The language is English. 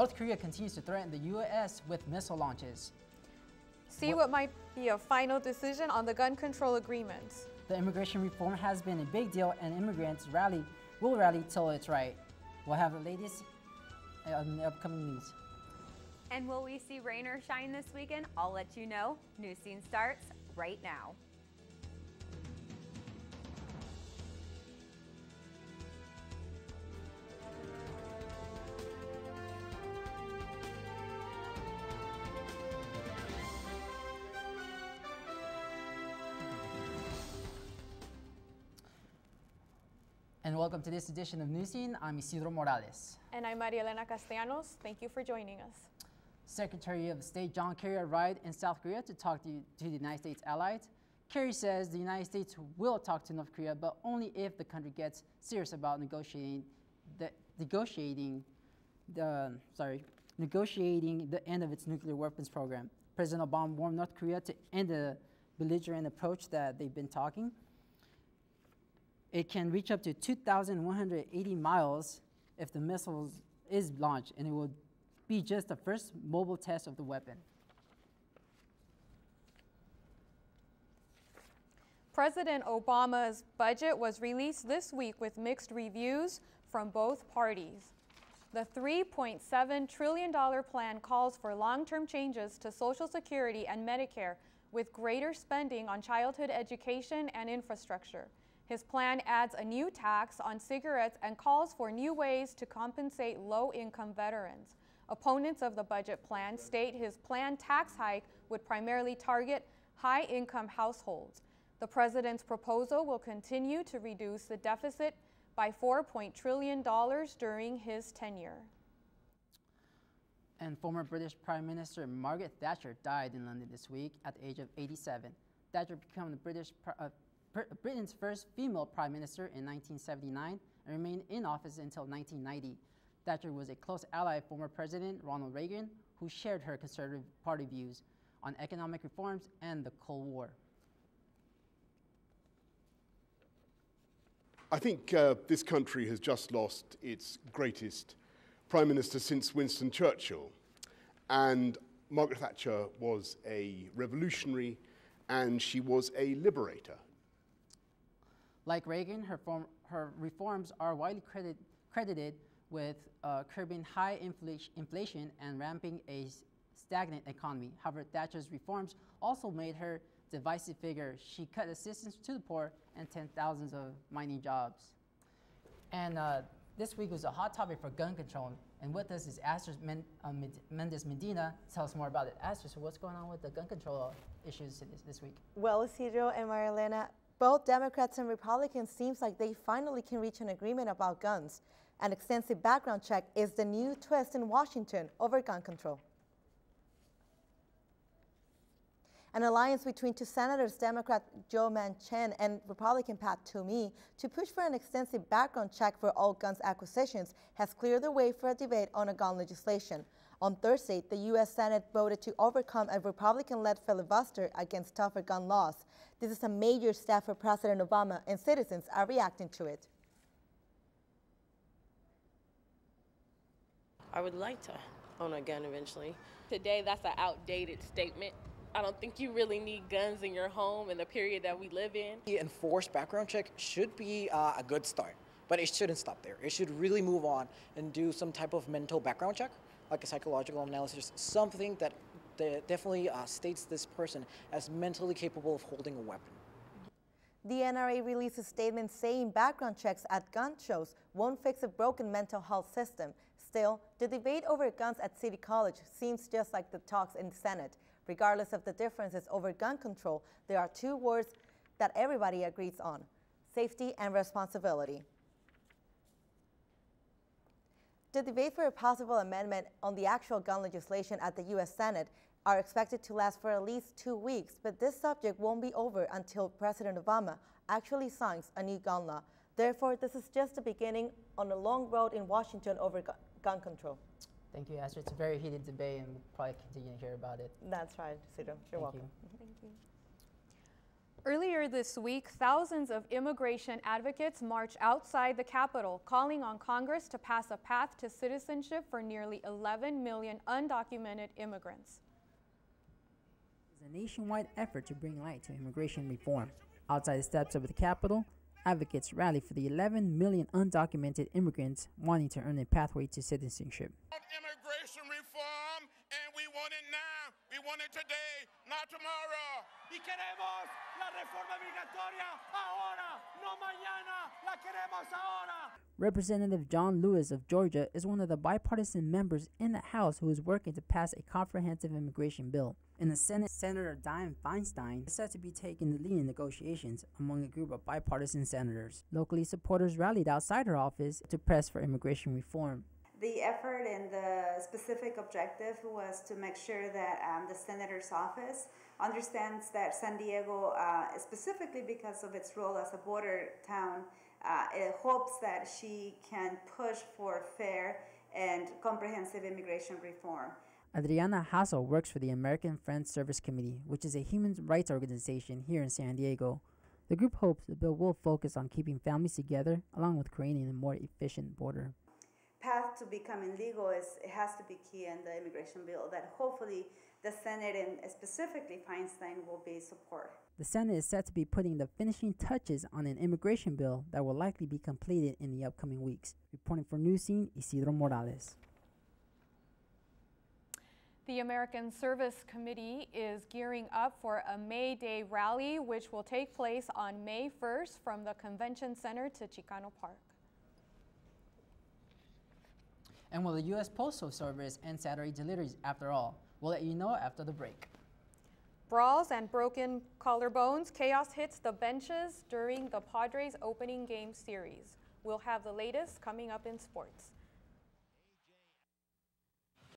North Korea continues to threaten the U.S. with missile launches. See what might be a final decision on the gun control agreements. The immigration reform has been a big deal, and immigrants will rally till it's right. We'll have the latest on the upcoming news. And will we see rain or shine this weekend? I'll let you know. Newscene starts right now. And welcome to this edition of Newscene. I'm Isidro Morales. And I'm Maria Elena Castellanos. Thank you for joining us. Secretary of State John Kerry arrived in South Korea to talk to the United States allies. Kerry says the United States will talk to North Korea, but only if the country gets serious about negotiating the end of its nuclear weapons program. President Obama warned North Korea to end the belligerent approach that they've been talking. It can reach up to 2,180 miles if the missile is launched, and it will be just the first mobile test of the weapon. President Obama's budget was released this week with mixed reviews from both parties. The $3.7 trillion plan calls for long-term changes to Social Security and Medicare, with greater spending on childhood education and infrastructure. His plan adds a new tax on cigarettes and calls for new ways to compensate low-income veterans. Opponents of the budget plan state his planned tax hike would primarily target high-income households. The president's proposal will continue to reduce the deficit by $4 trillion during his tenure. And former British Prime Minister Margaret Thatcher died in London this week at the age of 87. Thatcher became Britain's first female prime minister in 1979 and remained in office until 1990. Thatcher was a close ally of former President Ronald Reagan, who shared her Conservative Party views on economic reforms and the Cold War. I think this country has just lost its greatest prime minister since Winston Churchill. And Margaret Thatcher was a revolutionary, and she was a liberator. Like Reagan, her reforms are widely credited with curbing high inflation and ramping a stagnant economy. However, Thatcher's reforms also made her a divisive figure. She cut assistance to the poor and sent thousands of mining jobs. And this week was a hot topic for gun control. And with us is Astrid Mendez Medina. Tell us more about it. Astrid, so what's going on with the gun control issues this week? Well, Isidro and Maria Elena, both Democrats and Republicans seems like they finally can reach an agreement about guns. An extensive background check is the new twist in Washington over gun control. An alliance between two senators, Democrat Joe Manchin and Republican Pat Toomey, to push for an extensive background check for all guns acquisitions has cleared the way for a debate on a gun legislation. On Thursday, the U.S. Senate voted to overcome a Republican-led filibuster against tougher gun laws. This is a major step for President Obama, and citizens are reacting to it. I would like to own a gun eventually. Today, that's an outdated statement. I don't think you really need guns in your home in the period that we live in. The enforced background check should be a good start, but it shouldn't stop there. It should really move on and do some type of mental background check, like a psychological analysis, something that definitely states this person as mentally capable of holding a weapon. The NRA released a statement saying background checks at gun shows won't fix a broken mental health system. Still, the debate over guns at City College seems just like the talks in the Senate. Regardless of the differences over gun control, there are two words that everybody agrees on: safety and responsibility. The debate for a possible amendment on the actual gun legislation at the U.S. Senate are expected to last for at least 2 weeks, but this subject won't be over until President Obama actually signs a new gun law. Therefore, this is just the beginning on a long road in Washington over gun control. Thank you, Astrid. It's a very heated debate, and we'll probably continue to hear about it. That's right, Isidro. You're welcome. Thank you. Earlier this week, thousands of immigration advocates marched outside the Capitol, calling on Congress to pass a path to citizenship for nearly 11 million undocumented immigrants. It's a nationwide effort to bring light to immigration reform. Outside the steps of the Capitol, advocates rallied for the 11 million undocumented immigrants wanting to earn a pathway to citizenship. Immigration reform, and we want it now. We want it today, not tomorrow. Y queremos la reforma migratoria ahora, no mañana. La queremos ahora. Representative John Lewis of Georgia is one of the bipartisan members in the House who is working to pass a comprehensive immigration bill. In the Senate, Senator Dianne Feinstein is said to be taking the lead in negotiations among a group of bipartisan senators. Locally, supporters rallied outside her office to press for immigration reform. The effort and the specific objective was to make sure that the senator's office understands that San Diego, specifically because of its role as a border town, it hopes that she can push for fair and comprehensive immigration reform. Adriana Hassel works for the American Friends Service Committee, which is a human rights organization here in San Diego. The group hopes the bill will focus on keeping families together along with creating a more efficient border. Path to becoming legal it has to be key in the immigration bill that hopefully the Senate and specifically Feinstein will be support. The Senate is set to be putting the finishing touches on an immigration bill that will likely be completed in the upcoming weeks. Reporting for Newscene, Isidro Morales. The American Service Committee is gearing up for a May Day rally, which will take place on May 1st from the Convention Center to Chicano Park. And will the U.S. Postal Service end Saturday deliveries after all? We'll let you know after the break. Brawls and broken collarbones, chaos hits the benches during the Padres opening game series. We'll have the latest coming up in sports.